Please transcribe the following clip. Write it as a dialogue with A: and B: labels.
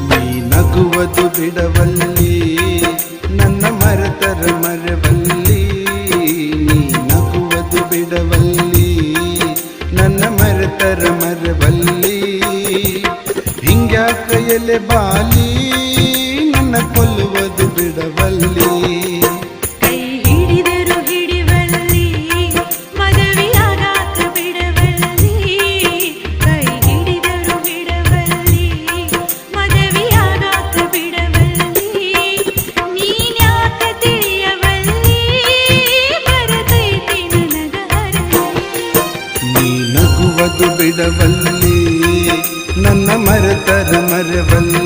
A: ನೀ ನಗುವುದು ಬಿಡವಲ್ಲಿ ನನ್ನ ಮರೆತರ ಮರವಲ್ಲಿ ನೀ ನಗುವುದು ಬಿಡವಲ್ಲಿ ನನ್ನ ಮರೆತರ ಮರವಲ್ಲಿ ಹಿಂಗ್ಯಾಕ ಎಲೆ ಬಾಲಿ ನನ್ನ ಕೊಲ್ಲುವುದು ಬಿಡವಲ್ಲಿ
B: ಕೈ ಹಿಡಿದರು ಹಿಡಿವಲ್ಲಿ ಮದುವೆಯಾಗಾಕ ಬಿಡವಲ್ಲಿ ಕೈ ಹಿಡಿದರು ಬಿಡವಲ್ಲಿ ಮದುವೆಯಾಗಾಕ ಬಿಡವಲ್ಲಿ ನೀನ್ಯಾಕ ತಿಳಿಯವಲ್ಲಿ ಬರತೈತಿ ನನಗ
A: ನೀ ನಗುವುದು ಬಿಡವಲ್ಲಿ ನನ್ನ ಮರೆತರ ಮರವಲ್ಲಿ